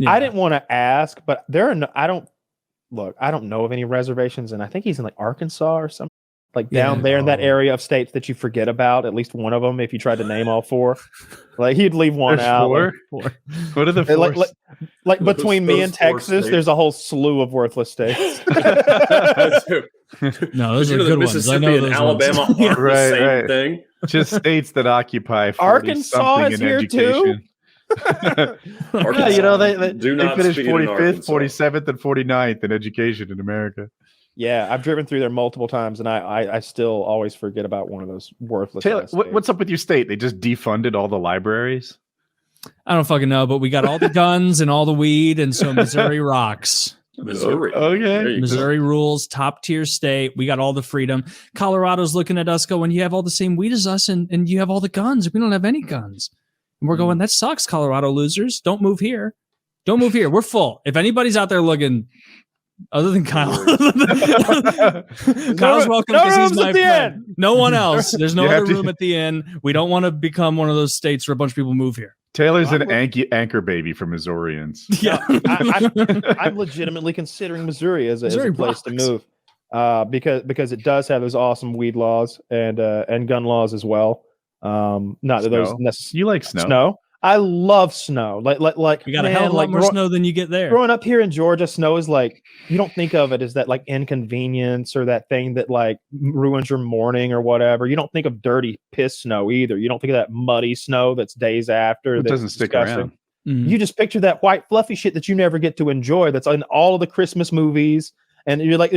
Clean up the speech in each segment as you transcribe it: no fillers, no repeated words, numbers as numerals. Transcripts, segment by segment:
I didn't want to ask, but there are I don't know of any reservations, and I think he's in like Arkansas or something. Like down there in that area of states that you forget about, at least one of them, if you tried to name all four. Like he'd leave one out. Four? What are the four? Like between me and Texas, there's a whole slew of worthless states. No, those are good ones. I know and Alabama aren't the same thing. Just states that occupy Arkansas is here education. Too. Yeah, you know, they finished 45th, 47th, and 49th in education in America. Yeah, I've driven through there multiple times, and I still always forget about one of those worthless. Taylor, what's up with your state? They just defunded all the libraries? I don't fucking know, but we got all the guns and all the weed, and so Missouri rocks. Missouri. Okay. Missouri rules, top tier state. We got all the freedom. Colorado's looking at us going, you have all the same weed as us, and you have all the guns. We don't have any guns. And we're going, that sucks, Colorado losers. Don't move here. Don't move here. We're full. If anybody's out there looking... Other than Kyle, Kyle's welcome because he's my friend. No one else. There's no other room at the inn. We don't want to become one of those states where a bunch of people move here. Taylor's an anchor baby for Missourians. Yeah, I'm legitimately considering Missouri as a place to move because it does have those awesome weed laws and gun laws as well. Not that those necessarily. You like snow? Snow. I love snow. Like we got a hell of a lot more snow than you get there. Growing up here in Georgia, snow is like, you don't think of it as that like inconvenience or that thing that like ruins your morning or whatever. You don't think of dirty piss snow either. You don't think of that muddy snow that's days after. It doesn't stick around. Mm-hmm. You just picture that white fluffy shit that you never get to enjoy. That's in all of the Christmas movies. And you're like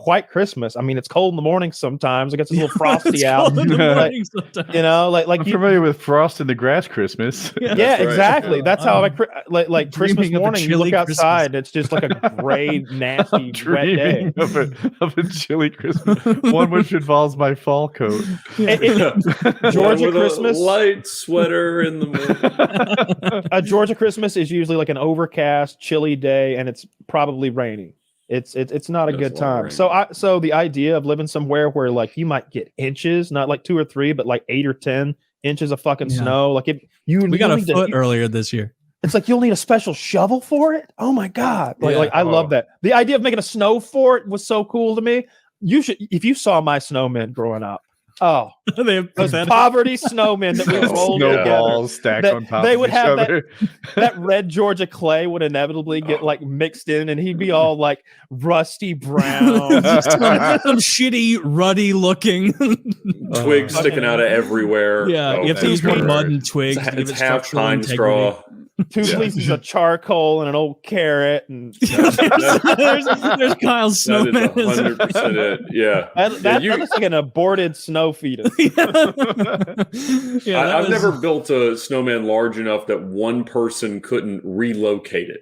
white Christmas. I mean, it's cold in the morning sometimes. It gets a little frosty out. You know, like I'm familiar with Frost in the Grass Christmas. Yeah, exactly. That's how like Christmas morning. You look outside, and it's just like a gray, nasty, wet day of a chilly Christmas. One which involves my fall coat. Georgia Christmas, light sweater in the morning. A Georgia Christmas is usually like an overcast, chilly day, and it's probably raining. It's not a good time. So the idea of living somewhere where like you might get inches, not like 2 or 3, but like 8 or 10 inches of fucking snow. Like we got a foot earlier this year. It's like you'll need a special shovel for it. Oh my god! Like I love that. The idea of making a snow fort was so cool to me. You should, if you saw my snowmen growing up. Oh, those poverty snowmen that we rolled snowballs stacked on top. They would of have each other. that red Georgia clay would inevitably get like mixed in, and he'd be all like rusty brown, some shitty ruddy looking twigs sticking out of everywhere. Yeah, you have to use more mud and twigs. It's half pine straw. 2 pieces of charcoal and an old carrot, and there's Kyle's snowman. 100% it. Yeah, that looks like an aborted snow fetus. I've never built a snowman large enough that one person couldn't relocate it.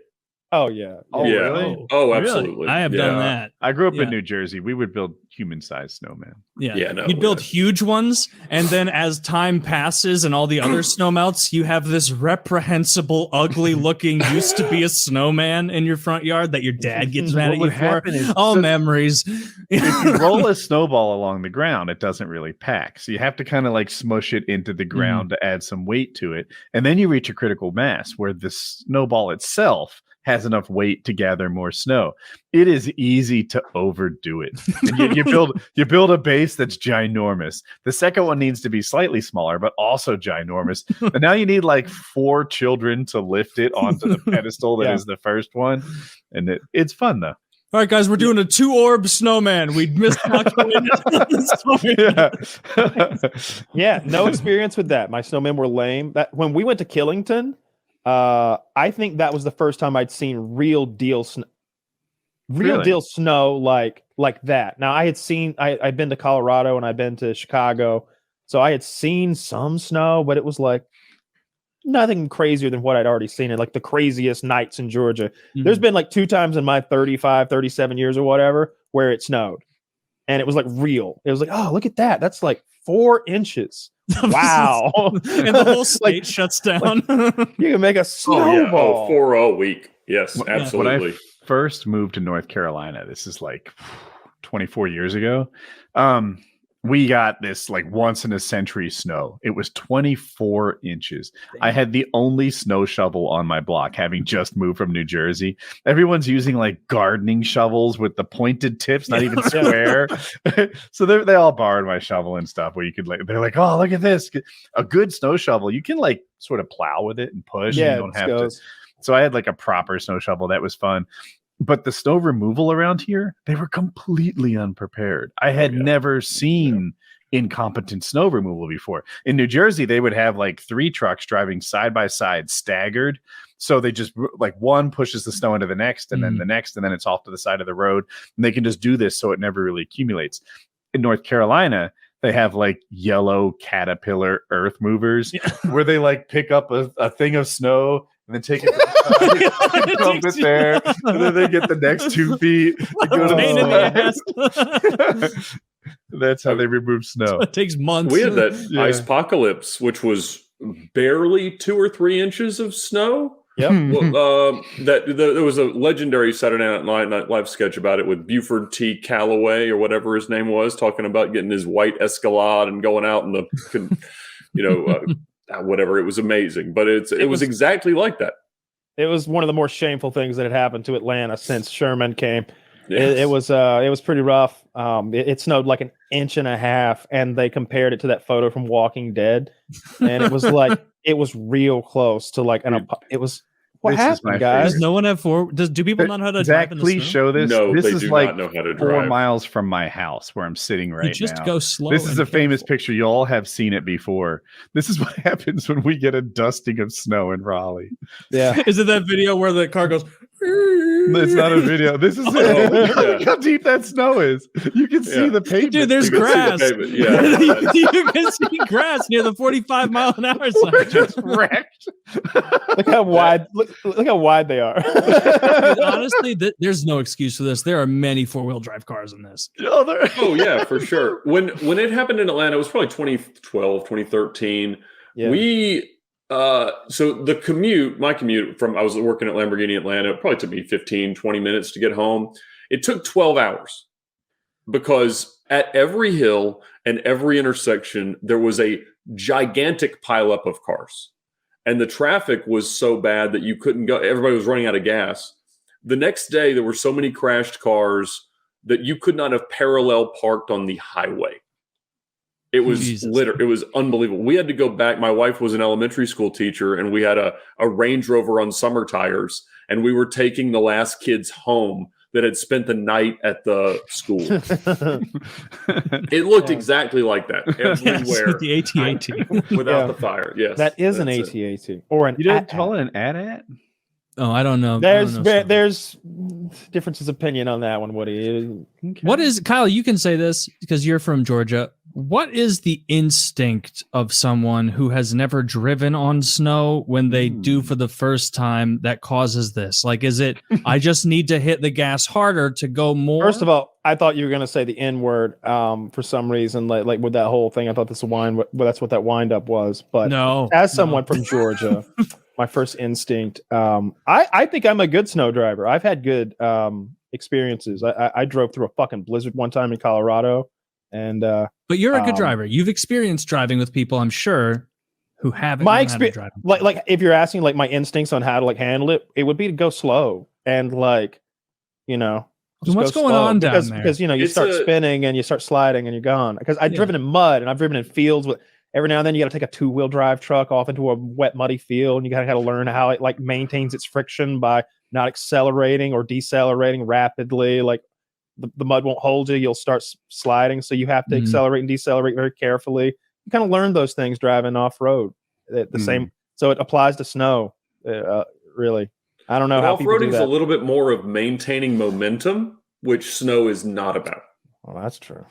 Oh yeah. Oh yeah. Really? Oh, absolutely. I have done that. I grew up in New Jersey. We would build human-sized snowmen. You'd build huge ones, and then as time passes and all the other snow melts, you have this reprehensible, ugly-looking used to be a snowman in your front yard that your dad gets mad at you for. Memories. If you roll a snowball along the ground, it doesn't really pack. So you have to kind of like smush it into the ground to add some weight to it, and then you reach a critical mass where the snowball itself has enough weight to gather more snow. It is easy to overdo it. And you build a base that's ginormous. The second one needs to be slightly smaller, but also ginormous. And now you need like 4 children to lift it onto the pedestal that is the first one. And it's fun though. All right, guys, we're doing a 2-orb snowman. We miscalculated. Yeah, no experience with that. My snowmen were lame. That when we went to Killington, I think that was the first time I'd seen real deal snow like that. Now I'd been to Colorado and I'd been to Chicago, so I had seen some snow, but it was like nothing crazier than what I'd already seen in like the craziest nights in Georgia. Mm-hmm. There's been like 2 times in my 35, 37 years or whatever where it snowed, and it was like real. It was like, oh, look at that. That's like 4 inches. Wow. And the whole state shuts down. You can make a snowball. 4 a week. Yes, absolutely. When I first moved to North Carolina, this is like 24 years ago. we got this like once in a century snow. It was 24 inches. I had the only snow shovel on my block, having just moved from New Jersey. Everyone's using like gardening shovels with the pointed tips, not even square. So they all borrowed my shovel and stuff where you could like, they're like, oh, look at this. A good snow shovel. You can like sort of plow with it and push. Yeah, and you don't have to. So I had like a proper snow shovel. That was fun. But the snow removal around here, they were completely unprepared. I had never seen incompetent snow removal before. In New Jersey, they would have like 3 trucks driving side by side, staggered. So they just like one pushes the snow into the next, and then the next, and then it's off to the side of the road. And they can just do this so it never really accumulates. In North Carolina, they have like yellow Caterpillar earth movers where they like pick up a thing of snow and then take it and dump it there, and then they get the next 2 feet. That's how they remove snow. It takes months. We had that ice apocalypse, which was barely 2 or 3 inches of snow. Yep. There was a legendary Saturday Night Live sketch about it with Buford T. Calloway or whatever his name was, talking about getting his white Escalade and going out in the, whatever. It was amazing, but it was exactly like that. It was one of the more shameful things that had happened to Atlanta since Sherman came. Yes. It was pretty rough. It snowed like 1.5 inches, and they compared it to that photo from Walking Dead, and it was like it was real close to like it was. What happened, guys? Does no one have do people not know how to drive in the please snow? show this. No, this they is do like not know how to 4 drive. miles from my house where I'm sitting right now. Just go slow. This is a famous picture. You all have seen it before. This is what happens when we get a dusting of snow in Raleigh. Yeah. Is it that video where the car goes? It's not a video. This is Look how deep that snow is. You can see the pavement. Dude, there's grass. You can see grass near the 45-mile-an-hour sign. Just wrecked. Look how wide. Look how wide they are. Dude, honestly, there's no excuse for this. There are many 4-wheel drive cars in this. Oh yeah, for sure. When it happened in Atlanta, it was probably 2012, 2013. Yeah. So my commute from, I was working at Lamborghini Atlanta, it probably took me 15, 20 minutes to get home. It took 12 hours because at every hill and every intersection, there was a gigantic pileup of cars. And the traffic was so bad that you couldn't go. Everybody was running out of gas. The next day, there were so many crashed cars that you could not have parallel parked on the highway. It was it was unbelievable. We had to go back. My wife was an elementary school teacher, and we had a Range Rover on summer tires, and we were taking the last kids home that had spent the night at the school. It looked exactly like that everywhere. The AT-AT. Without the fire. Yes. That is an AT-AT. Or an You didn't call it an AT-AT? Oh, I don't know. There's differences of opinion on that one, Woody. Okay. What is, Kyle, you can say this because you're from Georgia. What is the instinct of someone who has never driven on snow when they do for the first time that causes this? Like, is it, I just need to hit the gas harder to go more? First of all, I thought you were going to say the N word for some reason, like with that whole thing. I thought that's what that wind up was. But no, as someone from Georgia, my first instinct, I think I'm a good snow driver. I've had good experiences. I drove through a fucking blizzard one time in Colorado. And but you're a good driver. You've experienced driving with people, I'm sure, who haven't. My experience, like if you're asking like my instincts on how to like handle it, it would be to go slow and like, what's going on down there? Because you start spinning and you start sliding and you're gone. Because I've driven in mud and I've driven in fields with. Every now and then you got to take a 2-wheel drive truck off into a wet, muddy field, and you got to learn how it like maintains its friction by not accelerating or decelerating rapidly. Like the mud won't hold you; you'll start sliding, so you have to accelerate and decelerate very carefully. You kind of learn those things driving off road. The same, so it applies to snow. Really, I don't know how people do that. Off-roading is a little bit more of maintaining momentum, which snow is not about. Well, that's true.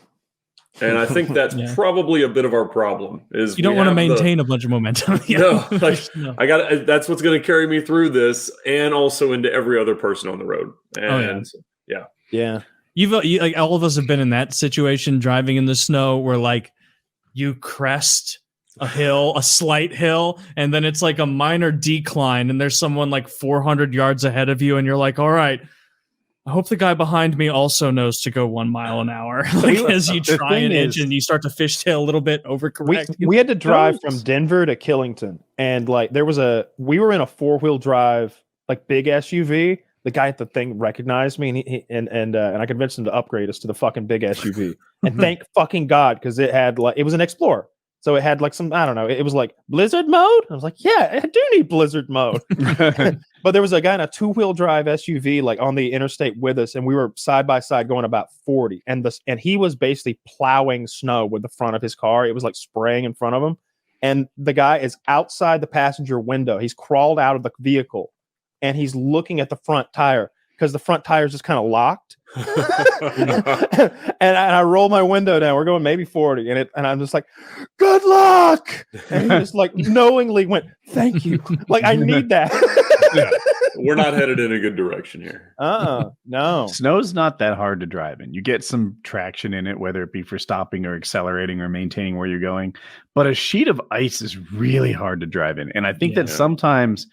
And I think that's probably a bit of our problem. Is you don't want to maintain a bunch of momentum. No, that's what's going to carry me through this, and also into every other person on the road. And yeah. You've like all of us have been in that situation, driving in the snow, where like you crest a hill, a slight hill, and then it's like a minor decline, and there's someone like 400 yards ahead of you, and you're like, all right, I hope the guy behind me also knows to go 1 mile an hour. Like as you try an inch and you start to fishtail a little bit, overcorrect. We had to drive from Denver to Killington, and like we were in a 4-wheel drive, like big SUV. The guy at the thing recognized me, and I convinced him to upgrade us to the fucking big SUV. And thank fucking God, because it was an Explorer. So it had like some, I don't know, it was like Blizzard mode. I was like, yeah, I do need Blizzard mode. But there was a guy in a 2-wheel drive SUV like on the interstate with us, and we were side by side going about 40. And he was basically plowing snow with the front of his car. It was like spraying in front of him. And the guy is outside the passenger window. He's crawled out of the vehicle and he's looking at the front tire because the front tire is just kind of locked. and I roll my window down. We're going maybe 40, and I'm just like, "Good luck!" And he just like knowingly went, "Thank you." Like I need that. Yeah. We're not headed in a good direction here. No. Snow's not that hard to drive in. You get some traction in it, whether it be for stopping or accelerating or maintaining where you're going. But a sheet of ice is really hard to drive in, and I think that sometimes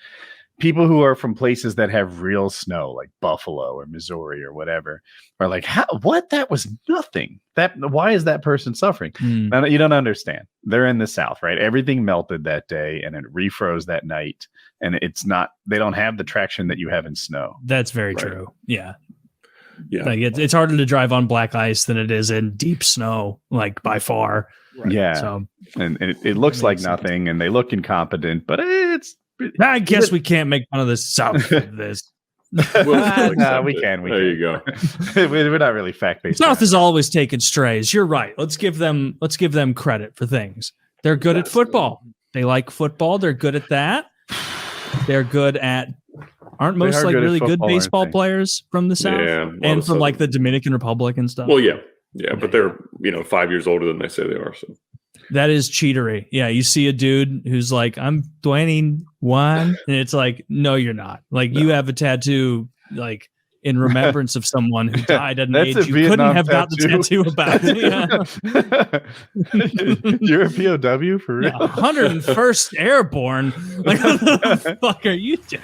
people who are from places that have real snow, like Buffalo or Missouri or whatever, are like, what? That was nothing. Why is that person suffering? Now, you don't understand. They're in the South, right? Everything melted that day and it refroze that night. And they don't have the traction that you have in snow. That's very true. Yeah. Yeah. Like it's harder to drive on black ice than it is in deep snow, like by far. Right. Yeah. So, and it looks like nothing and they look incompetent, but I guess we can't make fun of the South of this. we can. There you go. We're not really fact-based. South is always taking strays. You're right. Let's give them credit for things. They're good at football. They like football. They're good at that. They're good at aren't most like really good baseball players from the South and from like the Dominican Republic and stuff. Well, yeah, but they're 5 years older than they say they are. So that is cheatery. Yeah, you see a dude who's like, I'm 21, and it's like, no, you're not. Like you have a tattoo like in remembrance of someone who died at an age you couldn't have got the tattoo about. You're a POW for real? 101st Airborne. Like, what the fuck are you doing?